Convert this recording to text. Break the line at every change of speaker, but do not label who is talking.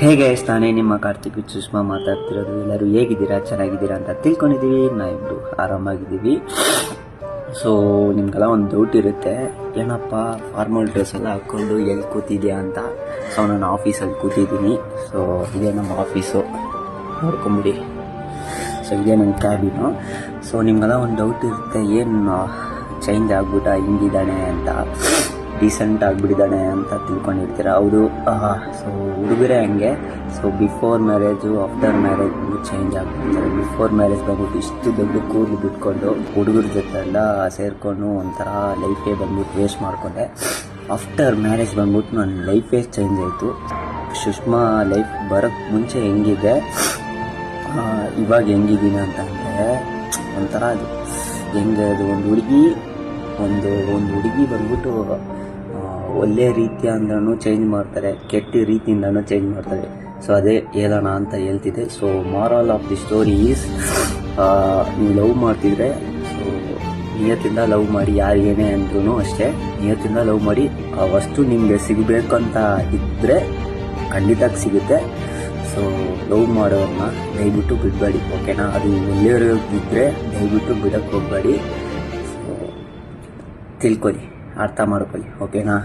ಹೇಗೆ ನಾನೇ ನಿಮ್ಮ ಕಾರ್ತಿಕ್ ಸುಷ್ಮಾ ಮಾತಾಡ್ತಿರೋದು. ಎಲ್ಲರೂ ಹೇಗಿದ್ದೀರಾ, ಚೆನ್ನಾಗಿದ್ದೀರಾ ಅಂತ ತಿಳ್ಕೊಂಡಿದ್ದೀವಿ. ನಾವಿಬ್ರು ಆರಾಮಾಗಿದ್ದೀವಿ. ಸೊ ನಿಮ್ಗೆಲ್ಲ ಒಂದು ಡೌಟ್ ಇರುತ್ತೆ, ಏನಪ್ಪ ಫಾರ್ಮಲ್ ಡ್ರೆಸ್ ಎಲ್ಲ ಹಾಕ್ಕೊಂಡು ಎಲ್ಲಿ ಕೂತಿದ್ಯಾ ಅಂತ. ಸೊ ನಾನು ಆಫೀಸಲ್ಲಿ ಕೂತಿದ್ದೀನಿ. ಸೊ ಇದೇ ನಮ್ಮ ಆಫೀಸು, ನೋಡ್ಕೊಂಬಿಡಿ. ಸೊ ಇದೇ ನನ್ನ ಕ್ಯಾಬಿನು. ಸೊ ನಿಮ್ಗೆಲ್ಲ ಒಂದು ಡೌಟ್ ಇರುತ್ತೆ, ಏನು ಚೇಂಜ್ ಆಗ್ಬಿಟ್ಟ, ಹಿಂಗಿದ್ದಾನೆ ಅಂತ, ಡೀಸೆಂಟ್ ಆಗಿಬಿಟ್ಟಿದ್ದಾನೆ ಅಂತ ತಿಳ್ಕೊಂಡಿರ್ತೀರ. ಹೌದು. ಸೊ ಹುಡುಗರೇ ಹಂಗೆ. So before marriage, after marriage change ಆಗ್ಬಿಡ್ತಾರೆ. ಬಿಫೋರ್ ಮ್ಯಾರೇಜ್ ಬಂದ್ಬಿಟ್ಟು ಇಷ್ಟು ದೊಡ್ಡ ಕೂದಲು ಬಿಟ್ಕೊಂಡು ಹುಡುಗರ ಜೊತೆ ಎಲ್ಲ ಸೇರಿಕೊಂಡು ಒಂಥರ ಲೈಫೇ ಬಂದ್ಬಿಟ್ಟು ವೇಸ್ಟ್ ಮಾಡಿಕೊಂಡೆ. ಆಫ್ಟರ್ ಮ್ಯಾರೇಜ್ ಬಂದ್ಬಿಟ್ಟು ನನ್ನ ಲೈಫೇ ಚೇಂಜ್ ಆಯಿತು. ಸುಷ್ಮಾ ಲೈಫ್ ಬರೋಕ್ಕೆ ಮುಂಚೆ ಹೆಂಗಿದೆ, ಇವಾಗ ಹೆಂಗಿದ್ದೀನಿ ಅಂತಂದರೆ ಒಂಥರ ಅದು ಹೆಂಗೆ, ಅದು ಒಂದು ಹುಡುಗಿ ಬಂದ್ಬಿಟ್ಟು ಒಳ್ಳೆ ರೀತಿಯಿಂದನೂ ಚೇಂಜ್ ಮಾಡ್ತಾರೆ, ಕೆಟ್ಟ ರೀತಿಯಿಂದನೂ ಚೇಂಜ್ ಮಾಡ್ತಾರೆ. ಸೊ ಅದೇ ಹೇಳೋಣ ಅಂತ ಹೇಳ್ತಿದ್ದೆ. So moral of the story is, ನೀವು ಲವ್ ಮಾಡ್ತಿದ್ರೆ ಸೊ ನಿಯತ್ತಿಂದ ಲವ್ ಮಾಡಿ. ಯಾರು ಏನೇ ಅಂದ್ರೂ ಅಷ್ಟೇ, ನಿಯತ್ತಿಂದ ಲವ್ ಮಾಡಿ. ಆ ವಸ್ತು ನಿಮಗೆ ಸಿಗಬೇಕಂತ ಇದ್ದರೆ ಖಂಡಿತ ಸಿಗುತ್ತೆ. ಸೊ ಲವ್ ಮಾಡೋರನ್ನ ದಯವಿಟ್ಟು ಬಿಡಬೇಡಿ, ಓಕೆನಾ. ಅದು ಒಳ್ಳೆಯವರಿಗಿದ್ದರೆ ದಯವಿಟ್ಟು ಬಿಡೋಕ್ಕೆ ಹೋಗಬೇಡಿ. ಸೊ ತಿಳ್ಕೊಳ್ಳಿ, ಅರ್ಥ ಮಾಡ್ಕೊಳ್ಳಿ, ಓಕೆನಾ.